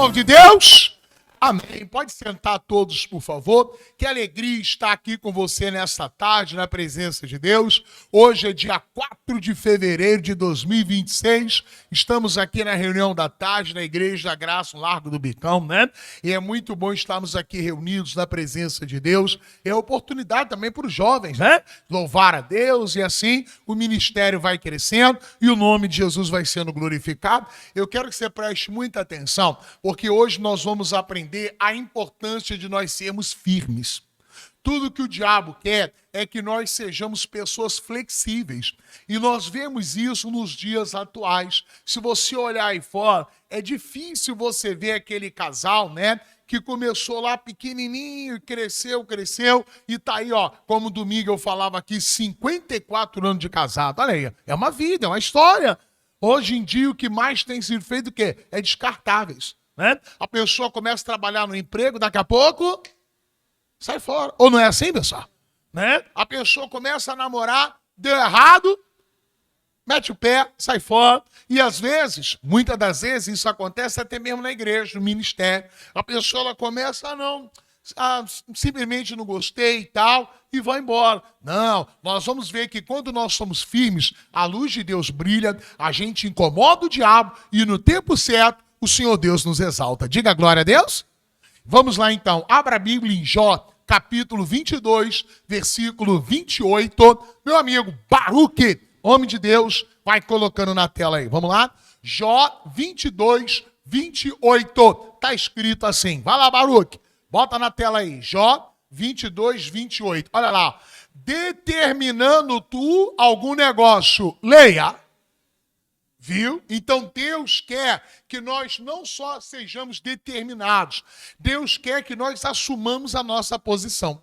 povo de Deus? Amém. Pode sentar todos, por favor. Que alegria estar aqui com você nesta tarde, na presença de Deus. Hoje é dia 4 de fevereiro de 2026. Estamos aqui na reunião da tarde, na Igreja da Graça, no Largo do Bicão, né? E é muito bom estarmos aqui reunidos na presença de Deus. É oportunidade também para os jovens, né? Louvar a Deus e assim o ministério vai crescendo e o nome de Jesus vai sendo glorificado. Eu quero que você preste muita atenção, porque hoje nós vamos aprender a importância de nós sermos firmes. Tudo que o diabo quer é que nós sejamos pessoas flexíveis. E nós vemos isso nos dias atuais. Se você olhar aí fora, é difícil você ver aquele casal, né? Que começou lá pequenininho, cresceu, e tá aí, ó, como domingo eu falava aqui, 54 anos de casado. Olha aí, é uma vida, é uma história. Hoje em dia o que mais tem sido feito o quê? É descartáveis. Né? A pessoa começa a trabalhar no emprego, daqui a pouco sai fora. Ou não é assim, pessoal? Né? A pessoa começa a namorar, deu errado, mete o pé, sai fora. E às vezes, muitas das vezes, isso acontece até mesmo na igreja, no ministério. A pessoa ela começa simplesmente não gostei e tal, e vai embora. Não, nós vamos ver que quando nós somos firmes, a luz de Deus brilha, a gente incomoda o diabo e no tempo certo, o Senhor Deus nos exalta. Diga glória a Deus. Vamos lá então. Abra a Bíblia em Jó, capítulo 22, versículo 28. Meu amigo Baruque, homem de Deus, vai colocando na tela aí. Vamos lá? Jó 22, 28. Está escrito assim. Vai lá, Baruque. Bota na tela aí. Jó 22, 28. Olha lá. Determinando tu algum negócio. Leia. Viu? Então Deus quer que nós não só sejamos determinados, Deus quer que nós assumamos a nossa posição.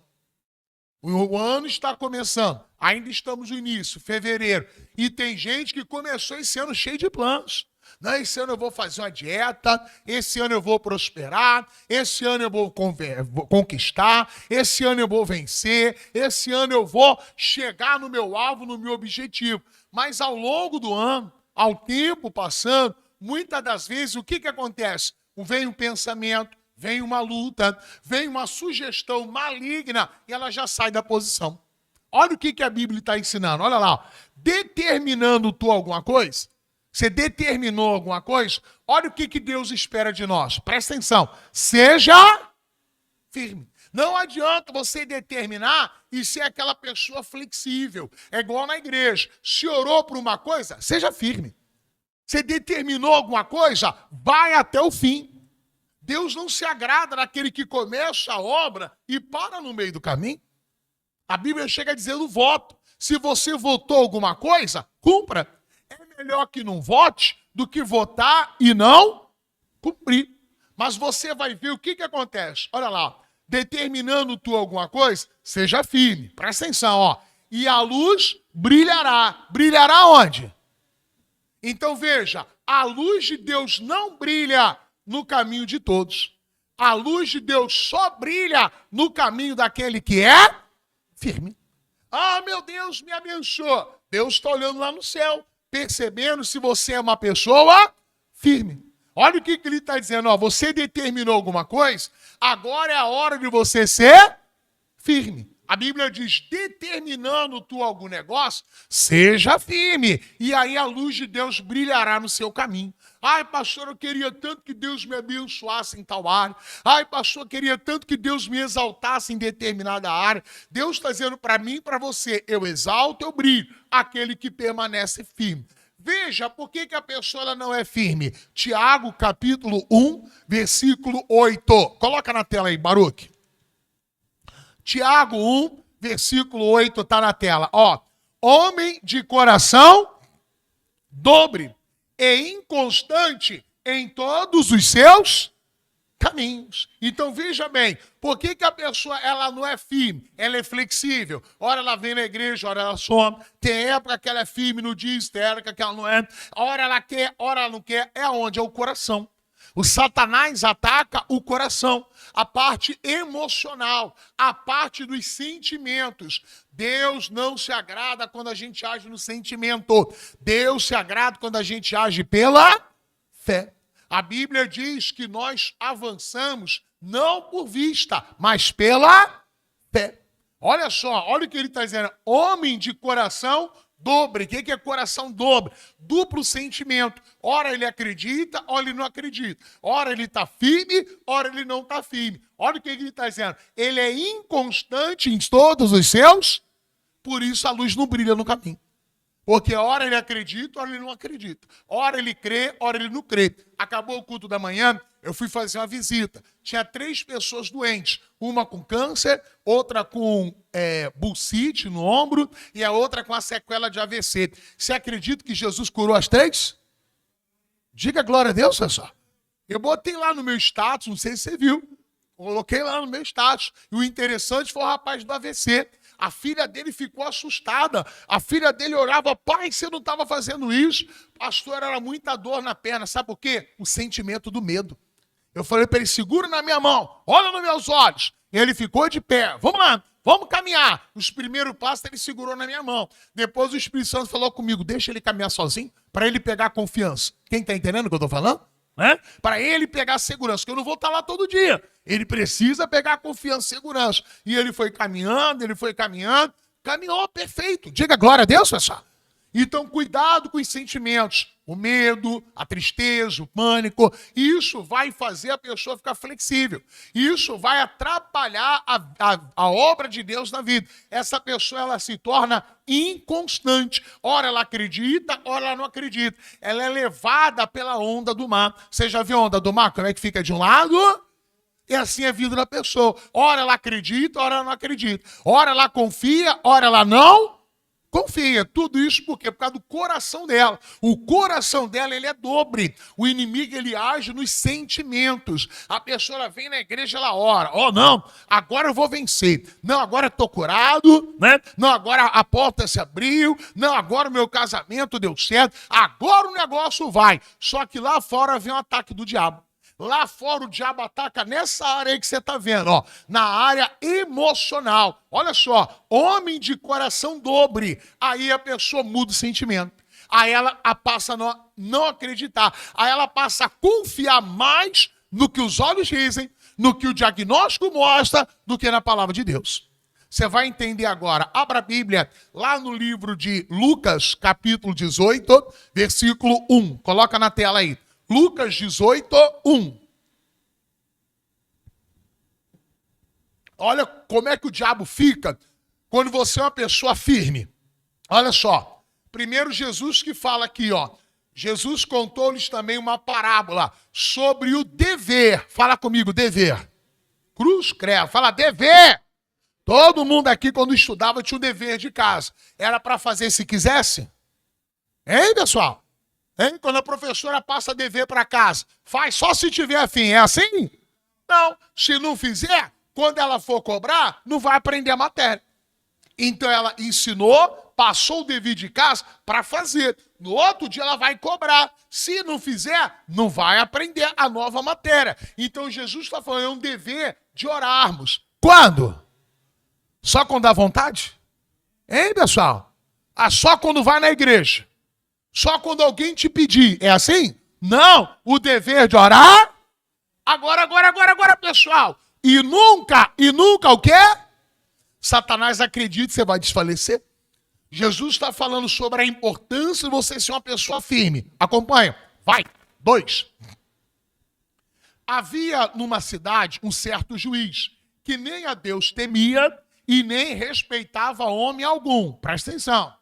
O ano está começando, ainda estamos no início, fevereiro, e tem gente que começou esse ano cheio de planos. Não, esse ano eu vou fazer uma dieta, esse ano eu vou prosperar, esse ano eu vou conquistar, esse ano eu vou vencer, esse ano eu vou chegar no meu alvo, no meu objetivo. Mas ao longo do ano, ao tempo passando, muitas das vezes, o que acontece? Vem um pensamento, vem uma luta, vem uma sugestão maligna e ela já sai da posição. Olha o que a Bíblia está ensinando. Olha lá. Determinando tu alguma coisa, você determinou alguma coisa, olha o que Deus espera de nós. Presta atenção. Seja firme. Não adianta você determinar e ser aquela pessoa flexível. É igual na igreja. Se orou por uma coisa, seja firme. Você determinou alguma coisa, vai até o fim. Deus não se agrada daquele que começa a obra e para no meio do caminho. A Bíblia chega dizendo voto. Se você votou alguma coisa, cumpra. É melhor que não vote do que votar e não cumprir. Mas você vai ver o que acontece. Olha lá. Determinando tu alguma coisa, seja firme. Presta atenção, ó. E a luz brilhará. Brilhará onde? Então veja, a luz de Deus não brilha no caminho de todos. A luz de Deus só brilha no caminho daquele que é firme. Ah, meu Deus, me abençoa. Deus está olhando lá no céu, percebendo se você é uma pessoa firme. Olha o que ele está dizendo, ó, você determinou alguma coisa, agora é a hora de você ser firme. A Bíblia diz, determinando tu algum negócio, seja firme, e aí a luz de Deus brilhará no seu caminho. Ai, pastor, eu queria tanto que Deus me abençoasse em tal área. Ai, pastor, eu queria tanto que Deus me exaltasse em determinada área. Deus está dizendo para mim e para você, eu exalto, eu brilho, aquele que permanece firme. Veja por que a pessoa ela não é firme. Tiago, capítulo 1, versículo 8. Coloca na tela aí, Baruque. Tiago 1, versículo 8, está na tela. Ó, homem de coração dobre e inconstante em todos os seus caminhos. Então veja bem, por que a pessoa ela não é firme? Ela é flexível. Ora ela vem na igreja, ora ela some. Tem época que ela é firme no dia, tem época que ela não é. Ora ela quer, ora ela não quer. É onde? É o coração. O Satanás ataca o coração, a parte emocional, a parte dos sentimentos. Deus não se agrada quando a gente age no sentimento. Deus se agrada quando a gente age pela fé. A Bíblia diz que nós avançamos não por vista, mas pela fé. Olha só, olha o que ele está dizendo. Homem de coração dobre. O que é coração dobre? Duplo sentimento. Ora ele acredita, ora ele não acredita. Ora ele está firme, ora ele não está firme. Olha o que ele está dizendo. Ele é inconstante em todos os seus, por isso a luz não brilha no caminho. Porque ora ele acredita, ora ele não acredita. Ora ele crê, ora ele não crê. Acabou o culto da manhã, eu fui fazer uma visita. Tinha 3 pessoas doentes. Uma com câncer, outra com bursite no ombro e a outra com a sequela de AVC. Você acredita que Jesus curou as 3? Diga glória a Deus, pessoal. Eu botei lá no meu status, não sei se você viu. Coloquei lá no meu status. E o interessante foi o rapaz do AVC. A filha dele ficou assustada. A filha dele orava, pai, você não estava fazendo isso? Pastor, era muita dor na perna. Sabe por quê? O sentimento do medo. Eu falei para ele, segura na minha mão, olha nos meus olhos. E ele ficou de pé. Vamos lá, vamos caminhar. Os primeiros passos ele segurou na minha mão. Depois o Espírito Santo falou comigo, deixa ele caminhar sozinho, para ele pegar confiança. Quem está entendendo o que eu estou falando? Para ele pegar segurança, que eu não vou estar lá todo dia. Ele precisa pegar confiança e segurança. E ele foi caminhando, caminhou perfeito. Diga glória a Deus, pessoal. Então, cuidado com os sentimentos. O medo, a tristeza, o pânico. Isso vai fazer a pessoa ficar flexível. Isso vai atrapalhar a obra de Deus na vida. Essa pessoa, ela se torna inconstante. Ora ela acredita, ora ela não acredita. Ela é levada pela onda do mar. Você já viu a onda do mar? Como é que fica de um lado? E assim é a vida da pessoa. Ora ela acredita, ora ela não acredita. Ora ela confia, ora ela não confia. Tudo isso por quê? Por causa do coração dela. O coração dela, ele é dobre. O inimigo, ele age nos sentimentos. A pessoa ela vem na igreja, ela ora. Oh, não, agora eu vou vencer. Não, agora eu estou curado, né? Não, agora a porta se abriu. Não, agora o meu casamento deu certo. Agora o negócio vai. Só que lá fora vem um ataque do diabo. Lá fora o diabo ataca nessa área aí que você está vendo, ó, na área emocional. Olha só, homem de coração dobre. Aí a pessoa muda o sentimento. Aí ela passa a não acreditar. Aí ela passa a confiar mais no que os olhos dizem, no que o diagnóstico mostra, do que na palavra de Deus. Você vai entender agora. Abra a Bíblia lá no livro de Lucas, capítulo 18, versículo 1. Coloca na tela aí. Lucas 18, 1. Olha como é que o diabo fica quando você é uma pessoa firme. Olha só. Primeiro Jesus que fala aqui, ó. Jesus contou-lhes também uma parábola sobre o dever. Fala comigo, dever. Cruz, credo. Fala, dever. Todo mundo aqui, quando estudava, tinha o dever de casa. Era para fazer se quisesse? Hein, pessoal? Hein? Quando a professora passa dever para casa, faz só se tiver afim. É assim? Não. Se não fizer, quando ela for cobrar, não vai aprender a matéria. Então ela ensinou, passou o dever de casa para fazer. No outro dia ela vai cobrar. Se não fizer, não vai aprender a nova matéria. Então Jesus está falando, é um dever de orarmos. Quando? Só quando dá vontade? Hein, pessoal? Ah, só quando vai na igreja. Só quando alguém te pedir. É assim? Não. O dever de orar. Agora, pessoal. E nunca o quê? Satanás acredita que você vai desfalecer. Jesus está falando sobre a importância de você ser uma pessoa firme. Acompanha. Vai. 2. Havia numa cidade um certo juiz que nem a Deus temia e nem respeitava homem algum. Presta atenção.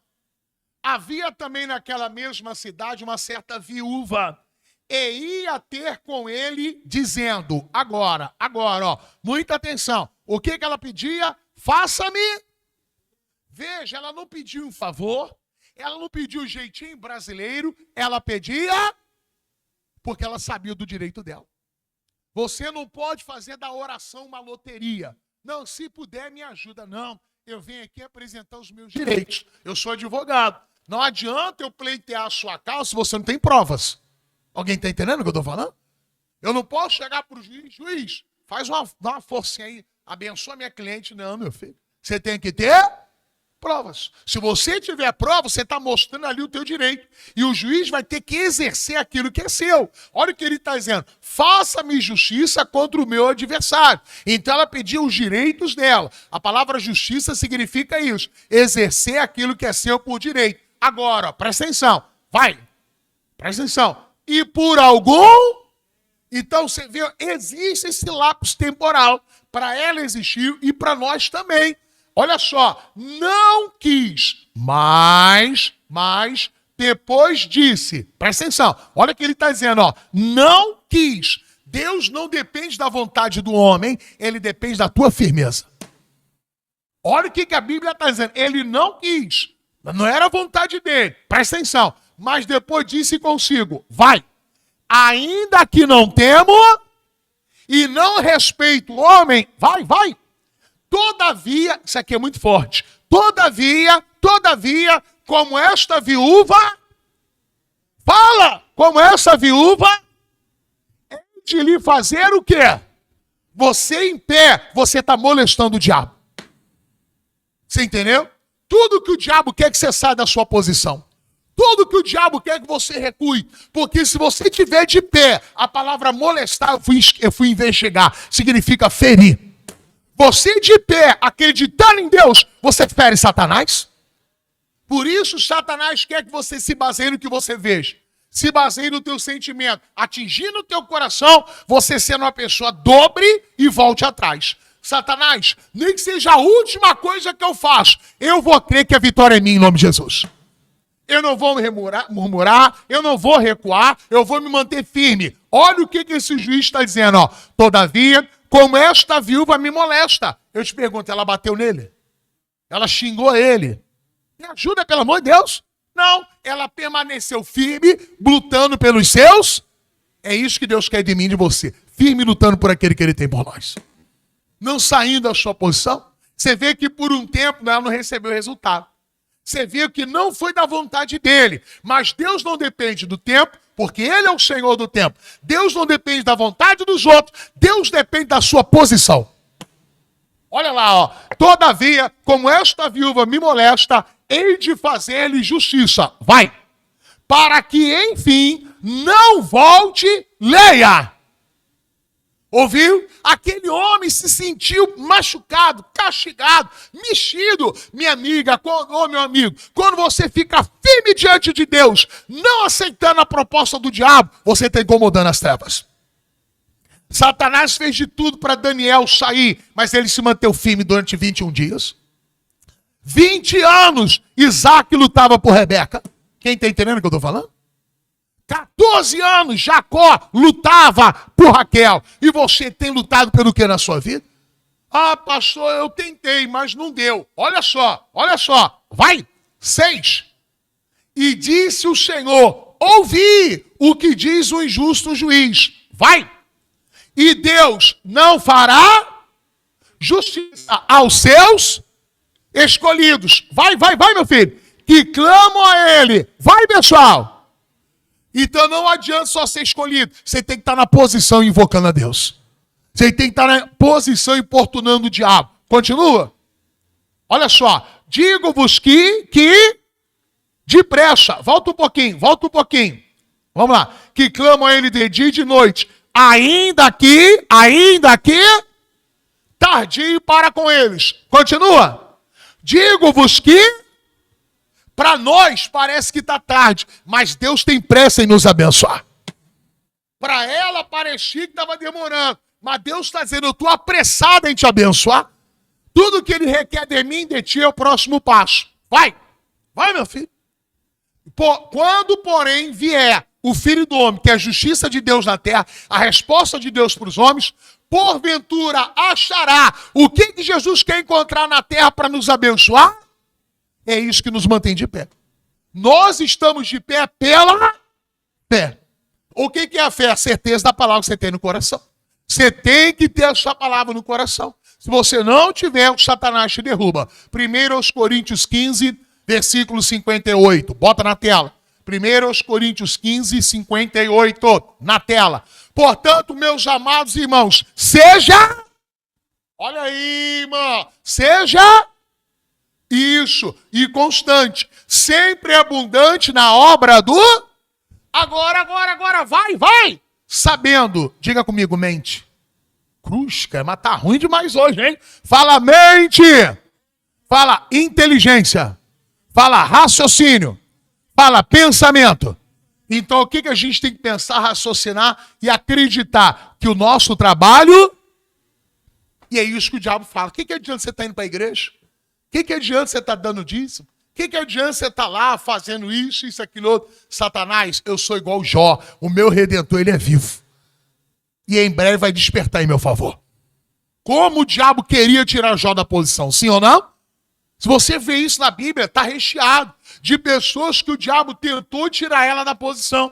Havia também naquela mesma cidade uma certa viúva e ia ter com ele dizendo, agora, ó, muita atenção. O que ela pedia? Faça-me. Veja, ela não pediu um favor, ela não pediu um jeitinho brasileiro, ela pedia porque ela sabia do direito dela. Você não pode fazer da oração uma loteria. Não, se puder, me ajuda. Não, eu venho aqui apresentar os meus direitos. Eu sou advogado. Não adianta eu pleitear a sua causa se você não tem provas. Alguém está entendendo o que eu estou falando? Eu não posso chegar para o juiz, dá uma forcinha aí, abençoa minha cliente. Não, meu filho. Você tem que ter Provas. Se você tiver prova, você está mostrando ali o teu direito. E o juiz vai ter que exercer aquilo que é seu. Olha o que ele está dizendo. Faça-me justiça contra o meu adversário. Então ela pediu os direitos dela. A palavra justiça significa isso. Exercer aquilo que é seu por direito. Agora, ó, presta atenção. Vai. Presta atenção. E por algum... Então você vê, existe esse lapso temporal. Para ela existir e para nós também. Olha só, não quis, mas depois disse, presta atenção, olha o que ele está dizendo, ó, não quis. Deus não depende da vontade do homem, ele depende da tua firmeza. Olha o que a Bíblia está dizendo, ele não quis, não era a vontade dele, presta atenção, mas depois disse consigo, vai, ainda que não temo e não respeito o homem, vai. Todavia, isso aqui é muito forte, todavia, como esta viúva, como essa viúva, é de lhe fazer o quê? Você em pé, você está molestando o diabo. Você entendeu? Tudo que o diabo quer que você saia da sua posição. Tudo que o diabo quer que você recue. Porque se você estiver de pé, a palavra molestar, eu fui investigar, significa ferir. Você de pé, acreditando em Deus, você fere Satanás? Por isso, Satanás quer que você se baseie no que você veja. Se baseie no teu sentimento. Atingindo o teu coração, você sendo uma pessoa dobre e volte atrás. Satanás, nem que seja a última coisa que eu faço, eu vou crer que a vitória é minha em nome de Jesus. Eu não vou murmurar, eu não vou recuar, eu vou me manter firme. Olha o que esse juiz está dizendo, ó. Todavia, como esta viúva me molesta. Eu te pergunto, ela bateu nele? Ela xingou ele? Me ajuda, pelo amor de Deus. Não, ela permaneceu firme, lutando pelos seus. É isso que Deus quer de mim e de você. Firme lutando por aquele que ele tem por nós. Não saindo da sua posição. Você vê que por um tempo ela não recebeu resultado. Você vê que não foi da vontade dele. Mas Deus não depende do tempo, porque ele é o Senhor do tempo. Deus não depende da vontade dos outros. Deus depende da sua posição. Olha lá, ó. Todavia, como esta viúva me molesta, hei de fazer-lhe justiça. Vai. Para que, enfim, não volte, leia. Ouviu? Aquele homem se sentiu machucado, castigado, mexido. Minha amiga, meu amigo, quando você fica firme diante de Deus, não aceitando a proposta do diabo, você está incomodando as trevas. Satanás fez de tudo para Daniel sair, mas ele se manteve firme durante 21 dias. 20 anos, Isaac lutava por Rebeca. Quem está entendendo o que eu estou falando? 14 anos, Jacó lutava por Raquel. E você tem lutado pelo que na sua vida? Ah, pastor, eu tentei, mas não deu. Olha só. Vai. 6. E disse o Senhor, ouvi o que diz o injusto juiz. Vai. E Deus não fará justiça aos seus escolhidos. Vai, meu filho. Que clamam a ele. Vai, pessoal. Então não adianta só ser escolhido. Você tem que estar na posição invocando a Deus. Você tem que estar na posição importunando o diabo. Continua. Olha só. Digo-vos que depressa. Volta um pouquinho. Vamos lá. Que clamam a ele de dia e de noite. Ainda que tardio para com eles. Continua. Digo-vos que para nós parece que está tarde, mas Deus tem pressa em nos abençoar. Para ela parecia que estava demorando, mas Deus está dizendo, eu estou apressado em te abençoar. Tudo que ele requer de mim e de ti é o próximo passo. Vai, meu filho. Quando, porém, vier o Filho do Homem, que é a justiça de Deus na terra, a resposta de Deus para os homens, porventura achará o que Jesus quer encontrar na terra para nos abençoar? É isso que nos mantém de pé. Nós estamos de pé pela fé. O que é a fé? A certeza da palavra que você tem no coração. Você tem que ter a sua palavra no coração. Se você não tiver, o Satanás te derruba. 1 Coríntios 15, versículo 58. Bota na tela. 1 Coríntios 15, 58. Na tela. Portanto, meus amados irmãos, seja... Olha aí, irmão. Seja... Isso, e constante. Sempre abundante na obra do... Agora, vai. Sabendo, diga comigo, mente. Cruz, cara, mas tá ruim demais hoje, hein? Fala mente. Fala inteligência. Fala raciocínio. Fala pensamento. Então, o que a gente tem que pensar, raciocinar e acreditar? Que o nosso trabalho... E é isso que o diabo fala. O que adianta você estar indo para a igreja? O que adianta você estar dando dízimo? O que adianta você estar lá fazendo isso, aquilo outro? Satanás, eu sou igual Jó. O meu Redentor, ele é vivo. E em breve vai despertar em meu favor. Como o diabo queria tirar Jó da posição, sim ou não? Se você vê isso na Bíblia, está recheado de pessoas que o diabo tentou tirar ela da posição.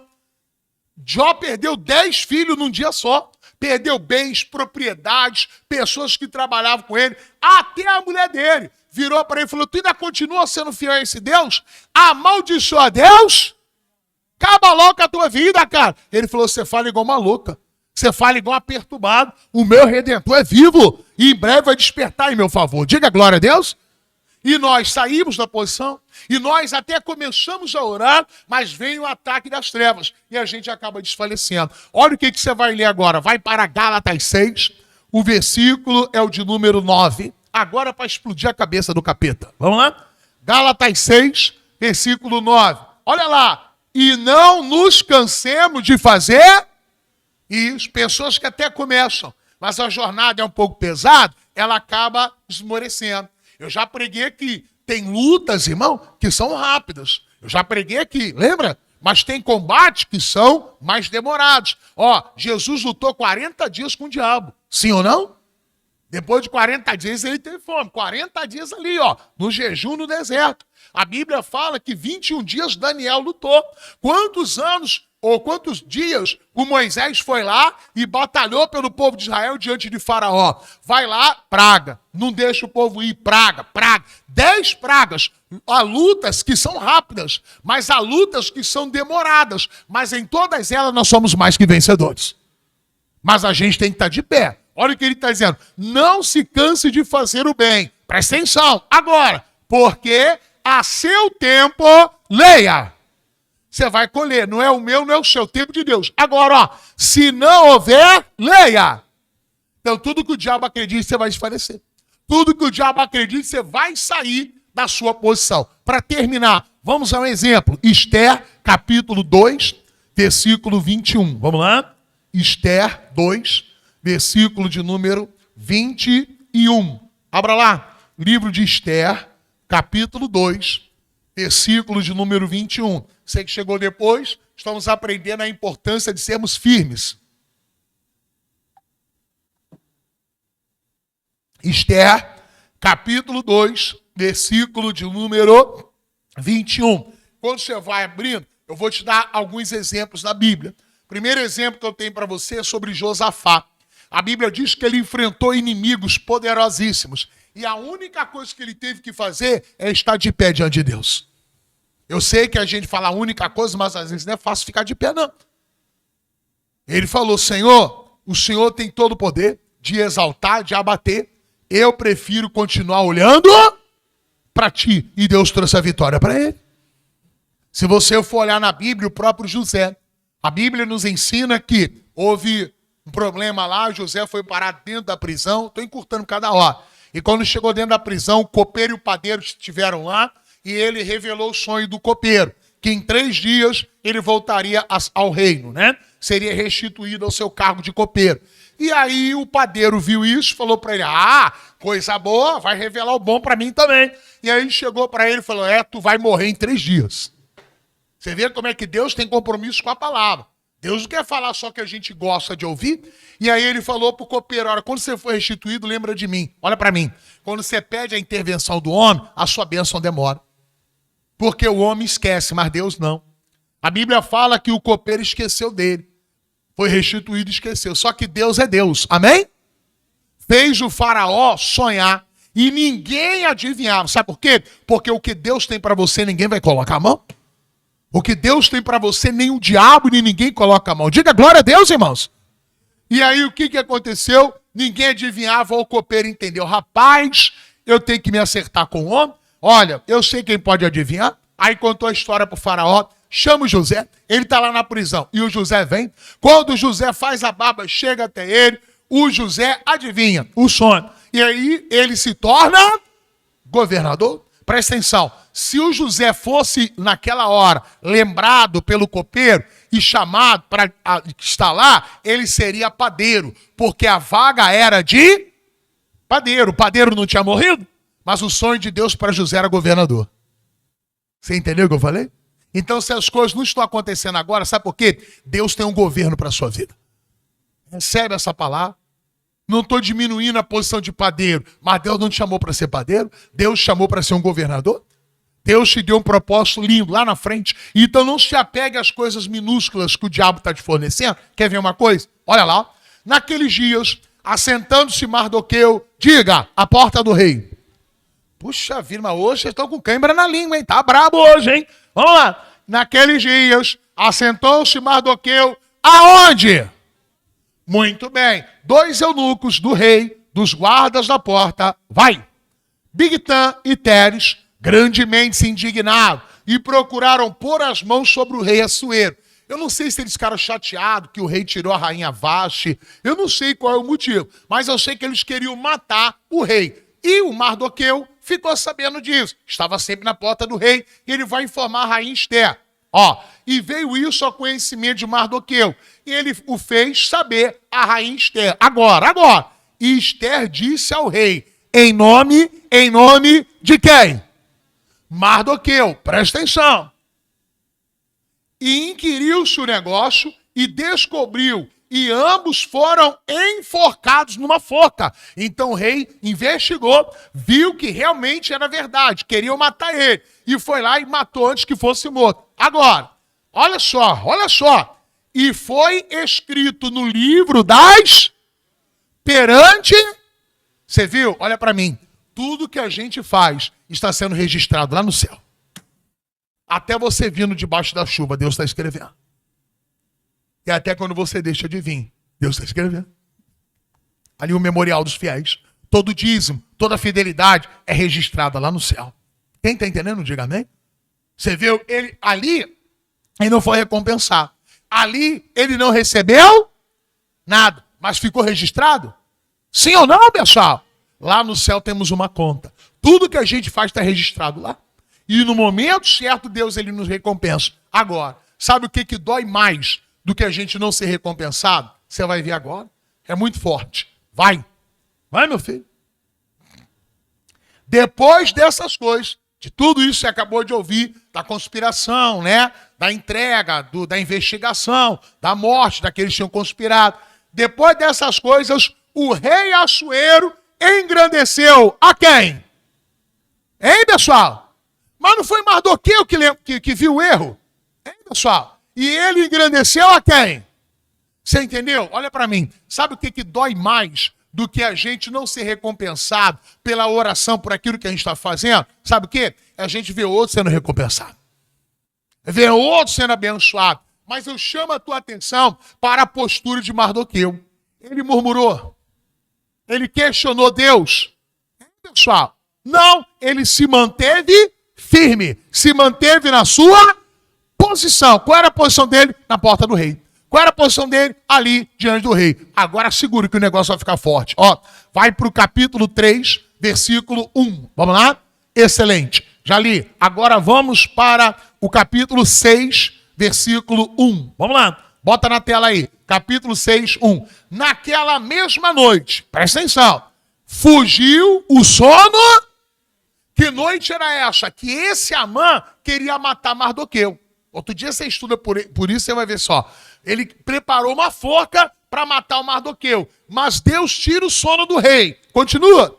Jó perdeu 10 filhos num dia só. Perdeu bens, propriedades, pessoas que trabalhavam com ele, até a mulher dele. Virou para ele e falou, tu ainda continua sendo fiel a esse Deus? Amaldiçoa Deus? Acaba logo a tua vida, cara. Ele falou, você fala igual uma louca. Você fala igual uma perturbada. O meu Redentor é vivo e em breve vai despertar em meu favor. Diga glória a Deus. E nós saímos da posição, e nós até começamos a orar, mas vem o ataque das trevas, e a gente acaba desfalecendo. Olha o que você vai ler agora. Vai para Gálatas 6, o versículo é o de número 9. Agora para explodir a cabeça do capeta. Vamos lá? Gálatas 6, versículo 9. Olha lá. E não nos cansemos de fazer isso. Pessoas que até começam, mas a jornada é um pouco pesada, ela acaba esmorecendo. Eu já preguei aqui, tem lutas, irmão, que são rápidas. Eu já preguei aqui, lembra? Mas tem combates que são mais demorados. Ó, Jesus lutou 40 dias com o diabo, sim ou não? Depois de 40 dias ele teve fome, 40 dias ali, ó, no jejum no deserto. A Bíblia fala que 21 dias Daniel lutou. Quantos anos ou quantos dias o Moisés foi lá e batalhou pelo povo de Israel diante de Faraó? Vai lá, praga. Não deixa o povo ir, praga. 10 pragas. Há lutas que são rápidas, mas há lutas que são demoradas. Mas em todas elas nós somos mais que vencedores. Mas a gente tem que estar de pé. Olha o que ele está dizendo. Não se canse de fazer o bem. Presta atenção. Agora, porque a seu tempo, leia. Você vai colher. Não é o meu, não é o seu. Tempo de Deus. Agora, ó. Se não houver, leia. Então, tudo que o diabo acredita, você vai desfalecer. Tudo que o diabo acredita, você vai sair da sua posição. Para terminar, vamos a um exemplo. Esther, capítulo 2, versículo 21. Vamos lá? Esther 2, versículo de número 21. Abra lá. Livro de Esther, capítulo 2, versículo de número 21. Você que chegou depois, estamos aprendendo a importância de sermos firmes. Esther, capítulo 2, versículo de número 21. Quando você vai abrindo, eu vou te dar alguns exemplos da Bíblia. O primeiro exemplo que eu tenho para você é sobre Josafá. A Bíblia diz que ele enfrentou inimigos poderosíssimos. E a única coisa que ele teve que fazer é estar de pé diante de Deus. Eu sei que a gente fala a única coisa, mas às vezes não é fácil ficar de pé, não. Ele falou, Senhor, o Senhor tem todo o poder de exaltar, de abater. Eu prefiro continuar olhando para ti. E Deus trouxe a vitória para ele. Se você for olhar na Bíblia, o próprio José, a Bíblia nos ensina que houve um problema lá, José foi parar dentro da prisão. Estou encurtando cada hora. E quando chegou dentro da prisão, o copeiro e o padeiro estiveram lá e ele revelou o sonho do copeiro, que em 3 dias ele voltaria ao reino, né? Seria restituído ao seu cargo de copeiro. E aí o padeiro viu isso e falou para ele, coisa boa, vai revelar o bom para mim também. E aí chegou para ele e falou, tu vai morrer em 3 dias. Você vê como é que Deus tem compromisso com a palavra. Deus não quer falar só que a gente gosta de ouvir. E aí ele falou para o copeiro, olha, quando você for restituído, lembra de mim. Olha para mim. Quando você pede a intervenção do homem, a sua bênção demora. Porque o homem esquece, mas Deus não. A Bíblia fala que o copeiro esqueceu dele. Foi restituído e esqueceu. Só que Deus é Deus. Amém? Fez o faraó sonhar. E ninguém adivinhava. Sabe por quê? Porque o que Deus tem para você, ninguém vai colocar a mão. O que Deus tem para você, nem o diabo, nem ninguém coloca a mão. Diga glória a Deus, irmãos. E aí o que aconteceu? Ninguém adivinhava, o copeiro entendeu. Rapaz, eu tenho que me acertar com o homem, Olha, eu sei quem pode adivinhar. Aí contou a história pro faraó, chama o José, ele tá lá na prisão. E o José vem. Quando o José faz a barba, chega até ele, o José adivinha o sonho. E aí ele se torna governador. Presta atenção, se o José fosse naquela hora lembrado pelo copeiro e chamado para estar lá, ele seria padeiro, porque a vaga era de padeiro. O padeiro não tinha morrido, mas o sonho de Deus para José era governador. Você entendeu o que eu falei? Então, se as coisas não estão acontecendo agora, sabe por quê? Deus tem um governo para a sua vida. Recebe essa palavra. Não estou diminuindo a posição de padeiro, mas Deus não te chamou para ser padeiro, Deus te chamou para ser um governador. Deus te deu um propósito lindo lá na frente. Então não se apegue às coisas minúsculas que o diabo está te fornecendo. Quer ver uma coisa? Olha lá. Naqueles dias, assentando-se Mardoqueu, diga, a porta do rei. Puxa vida, mas hoje vocês estão com cãibra na língua, hein? Tá brabo hoje, hein? Vamos lá. Naqueles dias, assentou-se Mardoqueu, aonde? Muito bem. 2 eunucos do rei, dos guardas da porta, vai. Bigtã e Teres, grandemente se indignaram e procuraram pôr as mãos sobre o rei Assuero. Eu não sei se eles ficaram chateados que o rei tirou a rainha Vaste. Eu não sei qual é o motivo, mas eu sei que eles queriam matar o rei. E o Mardoqueu ficou sabendo disso. Estava sempre na porta do rei e ele vai informar a rainha Esther. E veio isso ao conhecimento de Mardoqueu. E ele o fez saber a rainha Esther. Agora. E Esther disse ao rei, em nome de quem? Mardoqueu, presta atenção. E inquiriu-se o negócio e descobriu, e ambos foram enforcados numa forca. Então o rei investigou, viu que realmente era verdade, queriam matar ele. E foi lá e matou antes que fosse morto. Agora, olha só. E foi escrito no livro das perante... Você viu? Olha para mim. Tudo que a gente faz está sendo registrado lá no céu. Até você vindo debaixo da chuva, Deus está escrevendo. E até quando você deixa de vir, Deus está escrevendo. Ali o memorial dos fiéis. Todo dízimo, toda fidelidade é registrada lá no céu. Quem está entendendo, diga amém. Você viu? Ele não foi recompensado. Ali ele não recebeu nada, mas ficou registrado? Sim ou não, pessoal? Lá no céu temos uma conta. Tudo que a gente faz está registrado lá. E no momento certo, Deus ele nos recompensa. Agora, sabe o que dói mais do que a gente não ser recompensado? Você vai ver agora. É muito forte. Vai, meu filho. Depois dessas coisas, de tudo isso que você acabou de ouvir, da conspiração, né? Da entrega, da investigação, da morte daqueles que tinham conspirado. Depois dessas coisas, o rei Assuero engrandeceu a quem? Hein, pessoal? Mas não foi Mardoqueu que viu o erro? Hein, pessoal? E ele engrandeceu a quem? Você entendeu? Olha para mim. Sabe o que dói mais do que a gente não ser recompensado pela oração por aquilo que a gente está fazendo? Sabe o quê? É a gente ver outro sendo recompensado. Ver outro sendo abençoado. Mas eu chamo a tua atenção para a postura de Mardoqueu. Ele murmurou. Ele questionou Deus. Pessoal, não, ele se manteve firme. Se manteve na sua posição. Qual era a posição dele? Na porta do rei. Qual era a posição dele? Ali, diante do rei. Agora segura que o negócio vai ficar forte. Vai para o capítulo 3, versículo 1. Vamos lá? Excelente. Já li. Agora vamos para o capítulo 6, versículo 1. Vamos lá. Bota na tela aí. Capítulo 6, 1. Naquela mesma noite, presta atenção, fugiu o sono. Que noite era essa? Que esse Amã queria matar Mardoqueu. Outro dia você estuda por isso, você vai ver só. Ele preparou uma forca para matar o Mardoqueu. Mas Deus tira o sono do rei. Continua.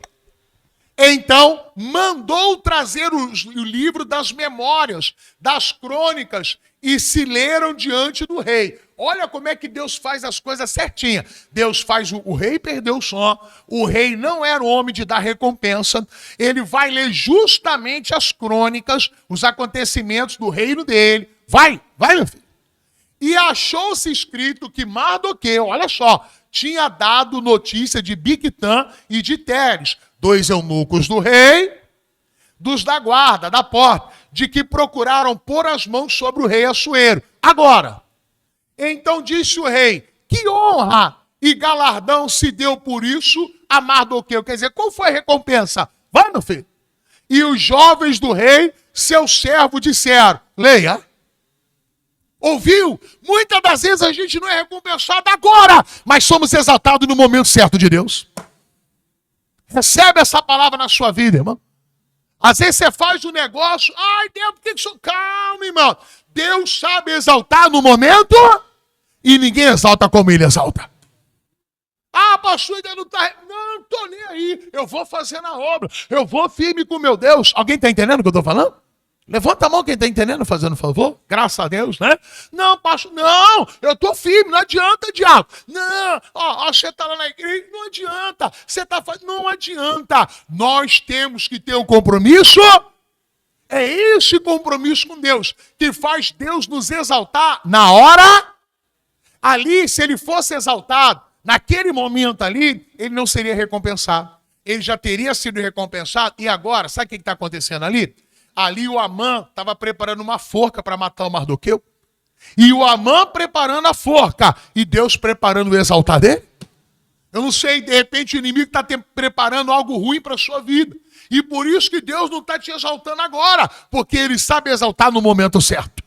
Então, mandou trazer o livro das memórias, das crônicas, e se leram diante do rei. Olha como é que Deus faz as coisas certinhas. Deus faz o rei perder o sono. O rei não era o homem de dar recompensa. Ele vai ler justamente as crônicas, os acontecimentos do reino dele. Vai, meu filho. E achou-se escrito que Mardoqueu, olha só, tinha dado notícia de Bigtã e de Teres, 2 eunucos do rei, dos da guarda, da porta, de que procuraram pôr as mãos sobre o rei Assuero. Agora, então disse o rei, que honra e galardão se deu por isso a Mardoqueu. Quer dizer, qual foi a recompensa? Vai, meu filho. E os jovens do rei, seu servo, disseram, leia. Ouviu? Muitas das vezes a gente não é recompensado agora, mas somos exaltados no momento certo de Deus. Recebe essa palavra na sua vida, irmão. Às vezes você faz um negócio, ai Deus, por que que isso... Calma, irmão. Deus sabe exaltar no momento e ninguém exalta como ele exalta. Ah, pastor, ainda não está... Não estou nem aí. Eu vou fazer na obra. Eu vou firme com meu Deus. Alguém está entendendo o que eu estou falando? Levanta a mão quem está entendendo, fazendo favor. Graças a Deus, né? Não, pastor, não. Eu estou firme, não adianta, diabo. Não, você está lá na igreja, não adianta. Você está fazendo, não adianta. Nós temos que ter um compromisso. É esse compromisso com Deus que faz Deus nos exaltar na hora. Ali, se ele fosse exaltado, naquele momento ali, ele não seria recompensado. Ele já teria sido recompensado. E agora, sabe o que está acontecendo ali? Ali o Amã estava preparando uma forca para matar o Mardoqueu. E o Amã preparando a forca. E Deus preparando o exaltar dele. Eu não sei, de repente o inimigo está preparando algo ruim para a sua vida. E por isso que Deus não está te exaltando agora. Porque ele sabe exaltar no momento certo.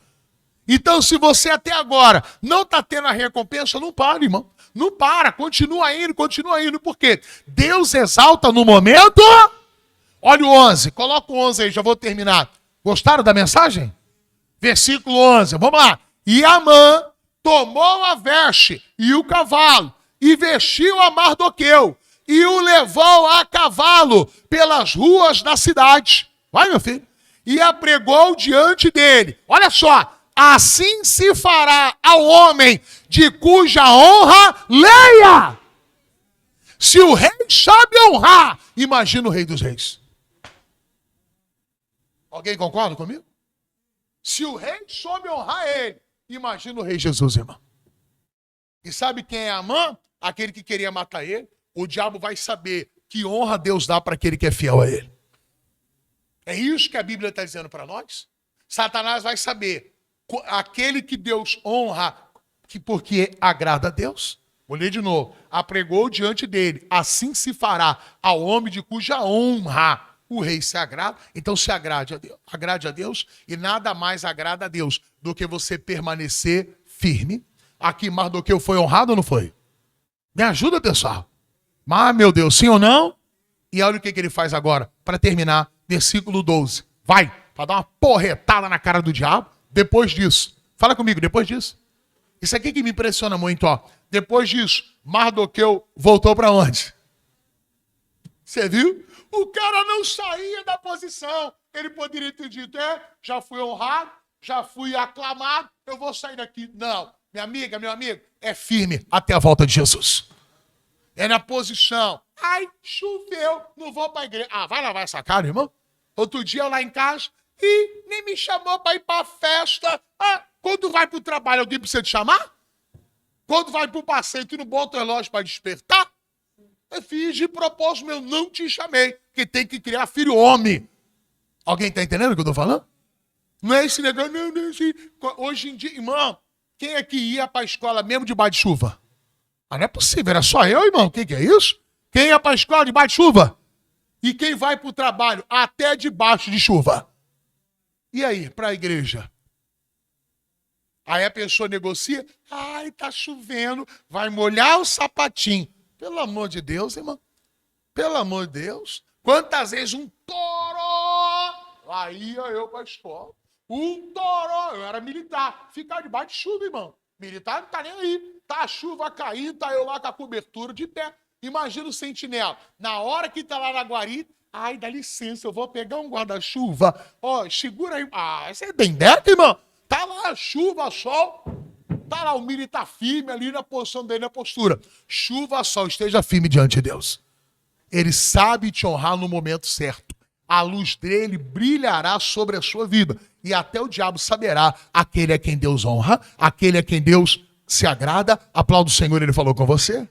Então se você até agora não está tendo a recompensa, não para, irmão. Não para, continua indo. Por quê? Deus exalta no momento... Olha o 11, coloca o 11 aí, já vou terminar. Gostaram da mensagem? Versículo 11, vamos lá. E Amã tomou a veste e o cavalo, e vestiu a Mardoqueu, e o levou a cavalo pelas ruas da cidade. Vai, meu filho. E a pregou diante dele. Olha só, assim se fará ao homem de cuja honra leia. Se o rei sabe honrar, imagina o rei dos reis. Alguém concorda comigo? Se o rei soube honrar ele, imagina o rei Jesus, irmão. E sabe quem é Amã? Aquele que queria matar ele. O diabo vai saber que honra Deus dá para aquele que é fiel a ele. É isso que a Bíblia está dizendo para nós. Satanás vai saber aquele que Deus honra, que porque agrada a Deus. Vou ler de novo. Apregou diante dele, assim se fará ao homem de cuja honra o rei se agrada. Então se agrade a Deus, e nada mais agrada a Deus do que você permanecer firme. Aqui Mardoqueu foi honrado ou não foi? Me ajuda, pessoal. Mas, meu Deus, sim ou não? E olha o que ele faz agora, para terminar, versículo 12. Vai, para dar uma porretada na cara do diabo. Depois disso, fala comigo, depois disso. Isso aqui que me impressiona muito, ó. Depois disso, Mardoqueu voltou para onde? Você viu? O cara não saía da posição. Ele poderia ter dito, já fui honrado, já fui aclamado, eu vou sair daqui. Não, minha amiga, meu amigo, é firme até a volta de Jesus. É na posição. Ai, choveu, não vou para a igreja. Ah, vai lavar essa cara, irmão. Outro dia eu lá em casa, e nem me chamou para ir para a festa. Ah, quando vai para o trabalho, alguém precisa te chamar? Quando vai para o passeio, tu não bota o relógio para despertar? Eu fiz de propósito, eu não te chamei, porque tem que criar filho homem. Alguém está entendendo o que eu estou falando? Não é esse negócio, não é esse... Hoje em dia, irmão, quem é que ia para a escola mesmo debaixo de chuva? Ah, não é possível, era só eu, irmão. O que é isso? Quem ia para a escola debaixo de chuva? E quem vai para o trabalho até debaixo de chuva? E aí, para a igreja? Aí a pessoa negocia, ai, tá chovendo, vai molhar o sapatinho. Pelo amor de Deus, irmão. Pelo amor de Deus. Quantas vezes um toró, lá ia eu para a escola. Um toró, eu era militar. Ficar debaixo de chuva, irmão. Militar não tá nem aí. Tá a chuva caindo, tá eu lá com a cobertura de pé. Imagina o sentinela. Na hora que tá lá na guarita, ai, dá licença, eu vou pegar um guarda-chuva. Ó, segura aí. Ah, você é bem dentro, irmão. Tá lá, chuva, sol. Tá lá, o militar firme ali na posição dele, na postura. Chuva, sol, esteja firme diante de Deus. Ele sabe te honrar no momento certo. A luz dele brilhará sobre a sua vida. E até o diabo saberá aquele a quem Deus honra, aquele a quem Deus se agrada. Aplauda o Senhor, ele falou com você.